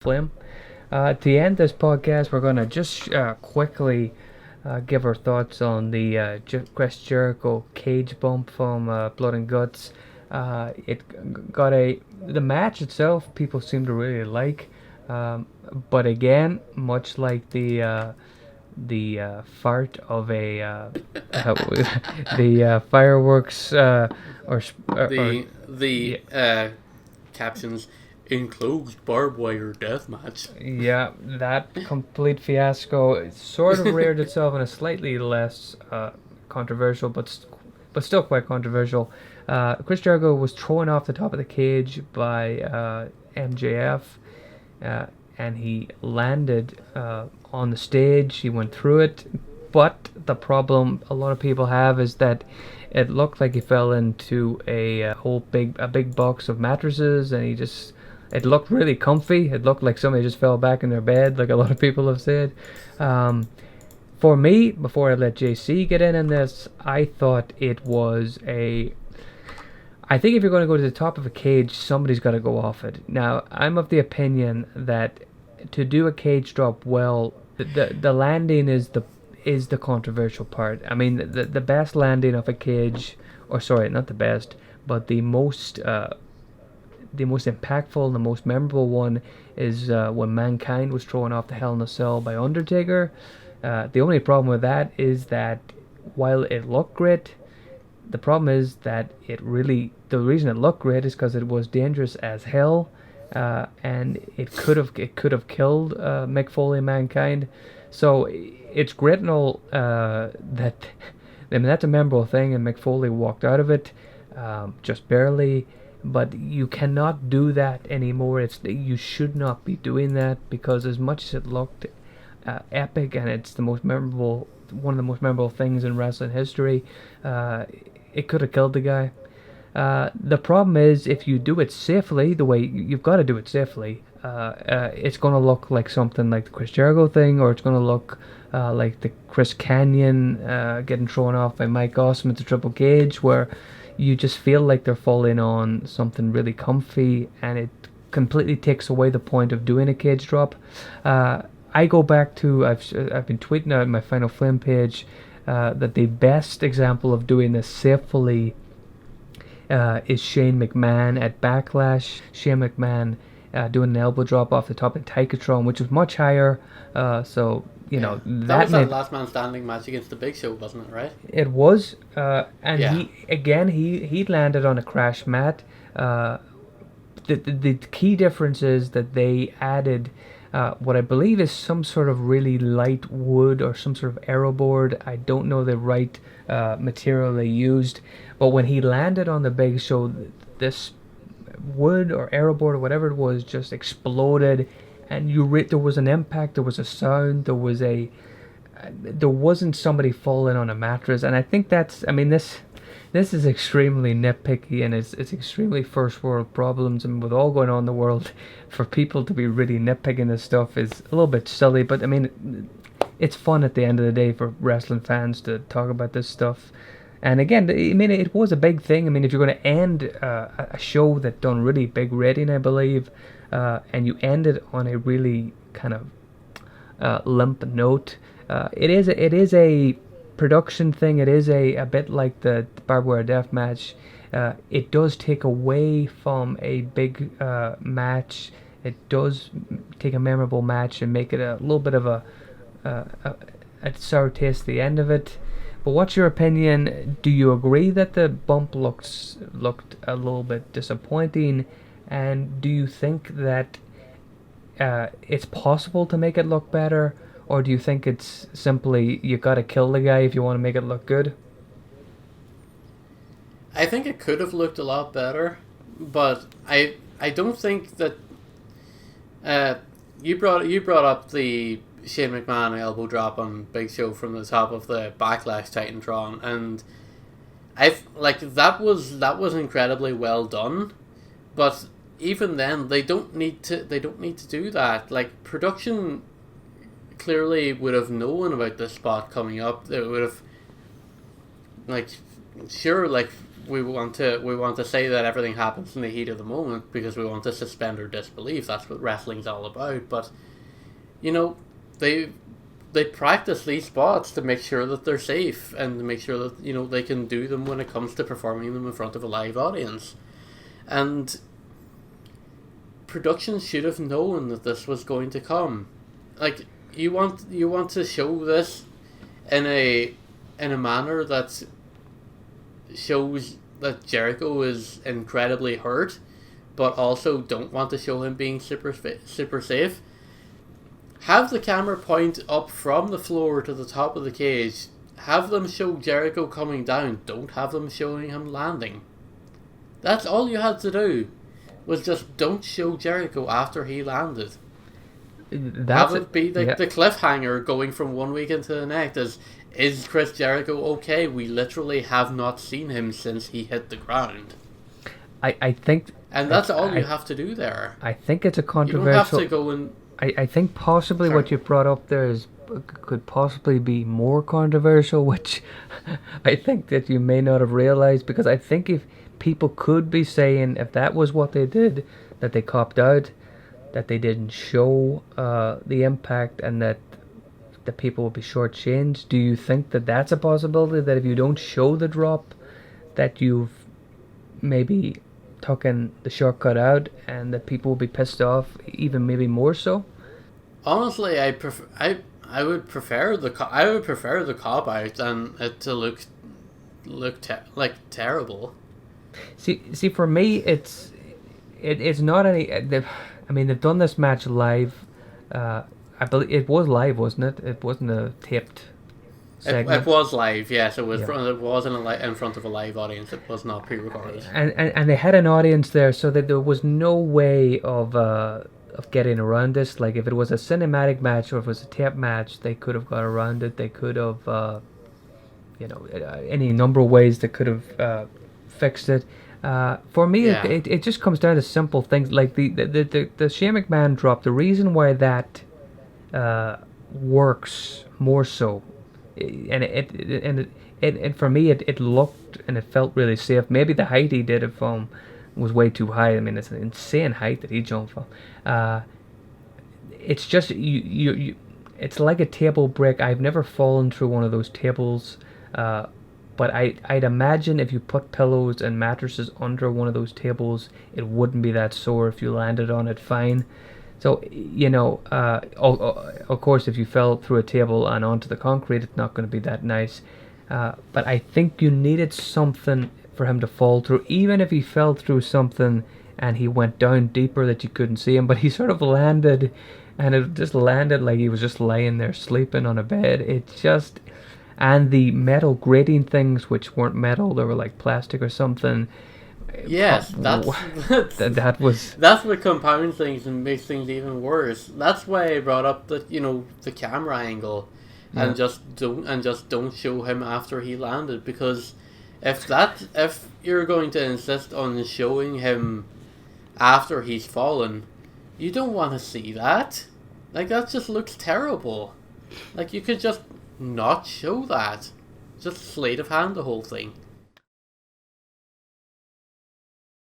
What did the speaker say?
Flame. To end this podcast, we're going to just quickly give our thoughts on the Chris Jericho cage bump from Blood and Guts. It got the match itself, people seem to really like, but again, much like the fart of a the fireworks or yeah, The captions enclosed barbed wire death match. yeah, that complete fiasco sort of reared itself in a slightly less controversial, but still quite controversial. Chris Jericho was thrown off the top of the cage by MJF, uh, and he landed on the stage. He went through it, but the problem a lot of people have is that it looked like he fell into a big box of mattresses, and he just it looked really comfy. It looked like somebody just fell back in their bed, like a lot of people have said. Um, for me, before I let JC get in this, I thought it was a. I think if you're going to go to the top of a cage, somebody's got to go off it. Now, I'm of the opinion that to do a cage drop well, the landing is the controversial part. I mean, the best landing of a cage, or sorry, not the best, but the most impactful and the most memorable one is when Mankind was thrown off the Hell in a Cell by Undertaker. The only problem with that is that while it looked great, the problem is that the reason it looked great is because it was dangerous as hell, and it could have killed Mick Foley and Mankind. So it's great and all that. I mean, that's a memorable thing, and Mick Foley walked out of it just barely. But you cannot do that anymore. You should not be doing that, because as much as it looked epic and it's one of the most memorable things in wrestling history, it could have killed the guy. The problem is, if you do it safely, the way you've got to do it safely, it's going to look like something like the Chris Jericho thing, or it's going to look like the Chris Canyon getting thrown off by Mike Awesome at the Triple Cage, where you just feel like they're falling on something really comfy, and it completely takes away the point of doing a cage drop. I go back to I've been tweeting out on my Final Flame page that the best example of doing this safely is Shane McMahon at Backlash. Shane McMahon doing an elbow drop off the top of Tykatron, which was much higher. So Yeah, that was that last man standing match against the Big Show, wasn't it? Right? it was, and Yeah. he landed on a crash mat. The key difference is that they added what I believe is some sort of really light wood or some sort of aero board. I don't know the right material they used, but when he landed on the Big Show, this wood or aero board or whatever it was just exploded, and there was an impact, there was a sound, there wasn't somebody falling on a mattress. And I think I mean, this is extremely nitpicky, and it's extremely first world problems. I mean, with all going on in the world, for people to be really nitpicking this stuff is a little bit silly. But I mean, it's fun at the end of the day for wrestling fans to talk about this stuff. And again, I mean, it was a big thing. I mean, if you're going to end a show that done really big rating, I believe, and you end it on a really kind of limp note, it is a production thing. It is a bit like the barbed wire death match. It does take away from a big match. It does take a memorable match and make it a little bit of a sour taste at the end of it. But what's your opinion? Do you agree that the bump looked a little bit disappointing, and do you think that it's possible to make it look better, or do you think it's simply you gotta kill the guy if you want to make it look good? I think it could have looked a lot better, but I don't think that you brought up the Shane McMahon elbow drop on Big Show from the top of the Backlash Titantron, and that was incredibly well done, but even then they don't need to do that. Like, production clearly would have known about this spot coming up. They would have, like, sure, like, we want to say that everything happens in the heat of the moment because we want to suspend our disbelief. That's what wrestling's all about. But you know, they they practice these spots to make sure that they're safe and to make sure that they can do them when it comes to performing them in front of a live audience. And production should have known that this was going to come. Like you want to show this in a manner that shows that Jericho is incredibly hurt, but also don't want to show him being super safe. Have the camera point up from the floor to the top of the cage. Have them show Jericho coming down. Don't have them showing him landing. That's all you had to do. Was just don't show Jericho after he landed. Have it be the cliffhanger going from one week into the next is Chris Jericho okay? We literally have not seen him since he hit the ground. I think... And that's all you have to do there. I think it's a controversial... You don't have to go and... I think possibly what you brought up there could possibly be more controversial, which I think that you may not have realized, because I think if people could be saying if that was what they did, that they copped out, that they didn't show the impact, and that the people would be shortchanged. Do you think that that's a possibility, that if you don't show the drop, that you've maybe taken the shortcut out, and that people will be pissed off even maybe more so? Honestly, I would prefer the cop out than it to look like terrible. See, for me, it's not any. They've done this match live. I believe it was live, wasn't it? It wasn't a taped segment. It was live, yes. It was. Yeah. It was in front of a live audience. It was not pre-recorded. And they had an audience there, so that there was no way of getting around this. Like if it was a cinematic match or if it was a tape match, they could have got around it. They could have, any number of ways they could have fixed it. For me, yeah. it just comes down to simple things like the Shane McMahon drop. The reason why that works more so, and it for me it looked and it felt really safe. Maybe the height he did it from was way too high. I mean, it's an insane height that he jumped from. It's just you it's like a table break. I've never fallen through one of those tables, but I'd imagine if you put pillows and mattresses under one of those tables, it wouldn't be that sore if you landed on it fine. So, of course, if you fell through a table and onto the concrete, it's not going to be that nice. But I think you needed something for him to fall through, even if he fell through something and he went down deeper that you couldn't see him. But he sort of landed, and it just landed like he was just laying there sleeping on a bed. It just... And the metal grating things, which weren't metal, they were like plastic or something. Yes, that was... That's what compounds things and makes things even worse. That's why I brought up the camera angle, and just don't show him after he landed, because if you're going to insist on showing him after he's fallen, you don't want to see that. Like, that just looks terrible. Like, you could just not show that. Just sleight of hand the whole thing.